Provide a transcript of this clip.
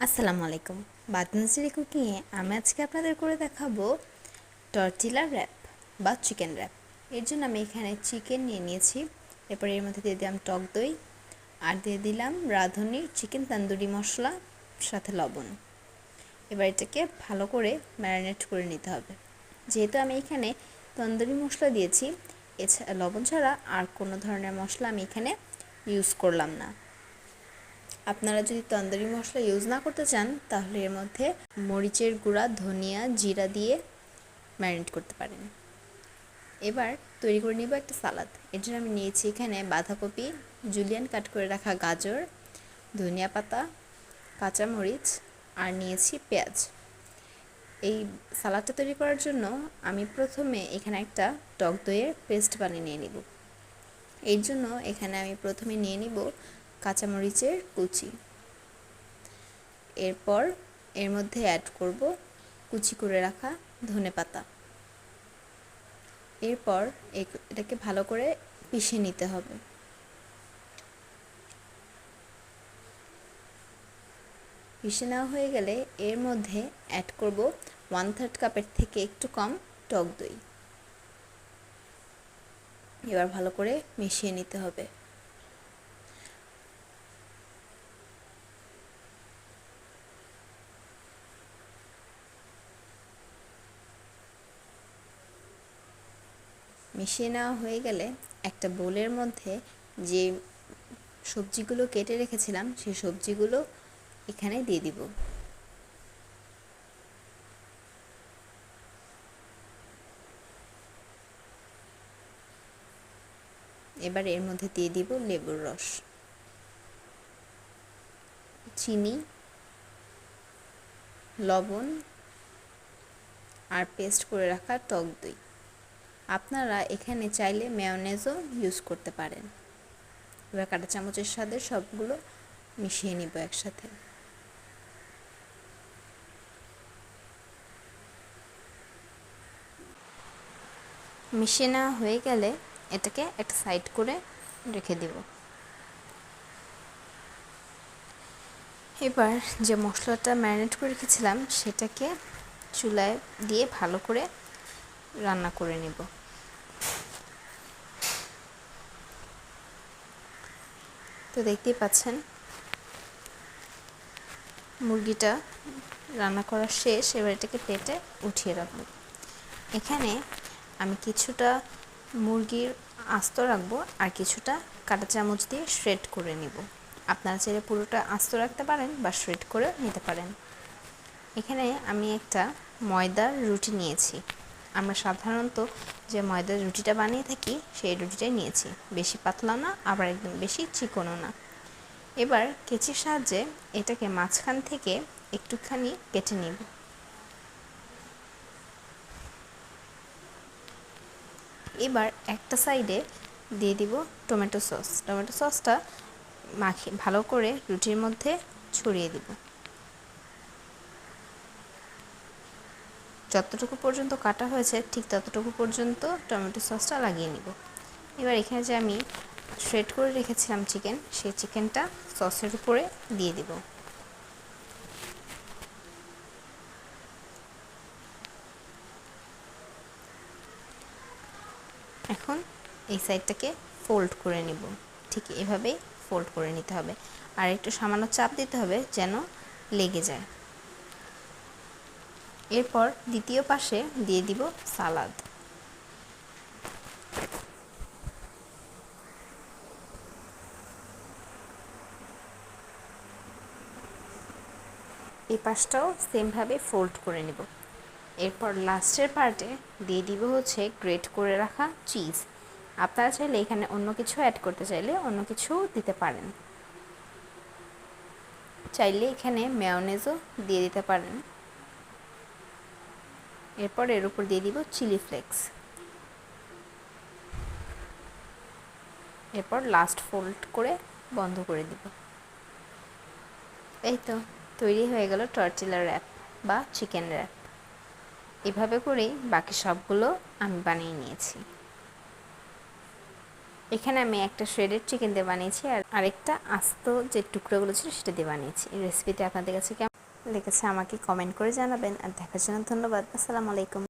আসসালামু আলাইকুম। বাতনজিরি কুকিংয়ে আমি আজকে আপনাদের করে দেখাবো টর্টিলা র্যাপ বা চিকেন র্যাপ। এর জন্য আমি এখানে চিকেন নিয়ে নিয়েছি। এরপর এর মধ্যে দিয়ে দিলাম টক দই আর দিয়ে দিলাম রাঁধুনির চিকেন তন্দুরি মশলা সাথে লবণ। এবার এটাকে ভালো করে ম্যারিনেট করে নিতে হবে। যেহেতু আমি এখানে তন্দুরি মশলা দিয়েছি, এছাড়া লবণ ছাড়া আর কোনো ধরনের মশলা আমি এখানে ইউজ করলাম না। আপনারা যদি তন্দুরি মশলা ইউজ না করতে চান তাহলে এর মধ্যে মরিচের গুঁড়া, ধনিয়া, জিরা দিয়ে ম্যারিনেট করতে পারেন। এবার তৈরি করে নিব একটা সালাদ। এর জন্য আমি নিয়েছি এখানে বাঁধাকপি, জুলিয়ান কাট করে রাখা গাজর, ধনিয়া পাতা, কাঁচামরিচ আর নিয়েছি পেঁয়াজ। এই সালাদটা তৈরি করার জন্য আমি প্রথমে এখানে একটা টক দইয়ের পেস্ট বানিয়ে নিয়ে নিব। এর জন্য এখানে আমি প্রথমে নিয়ে নিব কাঁচামরিচের কুচি। এরপর এর মধ্যে অ্যাড করব কুচি করে রাখা ধনেপাতা। এরপর এটাকে ভালো করে পিষে নিতে হবে। পিষে নেওয়া হয়ে গেলে এর মধ্যে অ্যাড করব 1/3 কাপের থেকে একটু কম টক দই। এবার ভালো করে মিশিয়ে নিতে হবে। মিশিয়ে নেওয়া হয়ে গেলে একটা বোলের মধ্যে যে সবজিগুলো কেটে রেখেছিলাম সেই সবজিগুলো এখানে দিয়ে দিব। এবার এর মধ্যে দিয়ে দিব লেবুর রস, চিনি, লবণ আর পেস্ট করে রাখা টক দই। আপনারা এখানে চাইলে মেয়োনেজও ইউজ করতে পারেন। এবার কাঁটা চামচের সাথে সবগুলো মিশিয়ে নিব একসাথে। মিশিয়ে নেওয়া হয়ে গেলে এটাকে একটা সাইড করে রেখে দিব। এবার যে মশলাটা ম্যারিনেট করে রেখেছিলাম সেটাকে চুলায় দিয়ে ভালো করে রান্না করে নেব। তো দেখতেই পাচ্ছেন মুরগিটা রান্না করা শেষ। এবার এটাকে প্লেটে উঠিয়ে রাখবো। এখানে আমি কিছুটা মুরগির আস্ত রাখবো আর কিছুটা কাঁটা চামচ দিয়ে শ্রেড করে নিব। আপনারা চাইলে পুরোটা আস্ত রাখতে পারেন বা শ্রেড করে নিতে পারেন। এখানে আমি একটা ময়দার রুটি নিয়েছি। আমরা সাধারণত যে ময়দার রুটিটা বানিয়ে থাকি সেই রুটিটাই নিয়েছি। বেশি পাতলা না, আবার একদম বেশি চিকনও না। এবার কেচির সাহায্যে এটাকে মাঝখান থেকে একটুখানি কেটে নিব। এবার একটা সাইডে দিয়ে দিব টমেটো সস। টমেটো সসটা মাখিয়ে ভালো করে রুটির মধ্যে ছড়িয়ে দিব। যতটুকু পর্যন্ত কাটা হয়েছে ঠিক ততটুকু পর্যন্ত টমেটো সসটা লাগিয়ে নিব। এবার এখানে যে আমি শ্রেড করে রেখেছিলাম চিকেন, সেই চিকেনটা সসের উপরে দিয়ে দিব। এখন এই সাইডটাকে ফোল্ড করে নিব। ঠিক এভাবেই ফোল্ড করে নিতে হবে আর একটু সামান্য চাপ দিতে হবে যেন লেগে যায়। এরপর দ্বিতীয় পাশে দিয়ে দিব সালাদ। এই পাশটাও সেমভাবে ফোল্ড করে নিব। এরপর লাস্টের পার্টে দিয়ে দিব হচ্ছে গ্রেট করে রাখা চিজ। আপনারা চাইলে এখানে অন্য কিছু অ্যাড করতে চাইলে অন্য কিছু দিতে পারেন। চাইলে এখানে মেয়োনেজও দিয়ে দিতে পারেন। এরপর এর উপর দিয়ে দিব চিলি ফ্লেক্স। এরপর লাস্ট ফোল্ড করে বন্ধ করে দিব। এই তো তৈরি হয়ে গেল টর্টিলা র্যাপ বা চিকেন র্যাপ। এভাবে করেই বাকি সবগুলো আমি বানিয়ে নিয়েছি। এখানে আমি একটা শ্রেডেড চিকেন দিয়ে বানিয়েছি আর আরেকটা আস্ত যে টুকরোগুলো ছিল সেটা দিয়ে বানিয়েছি। এই রেসিপিটা আপনাদের কাছে কেমন লেগেছে আমাকে কমেন্ট করে জানাবেন। আর দেখার জন্য ধন্যবাদ। আসসালামু আলাইকুম।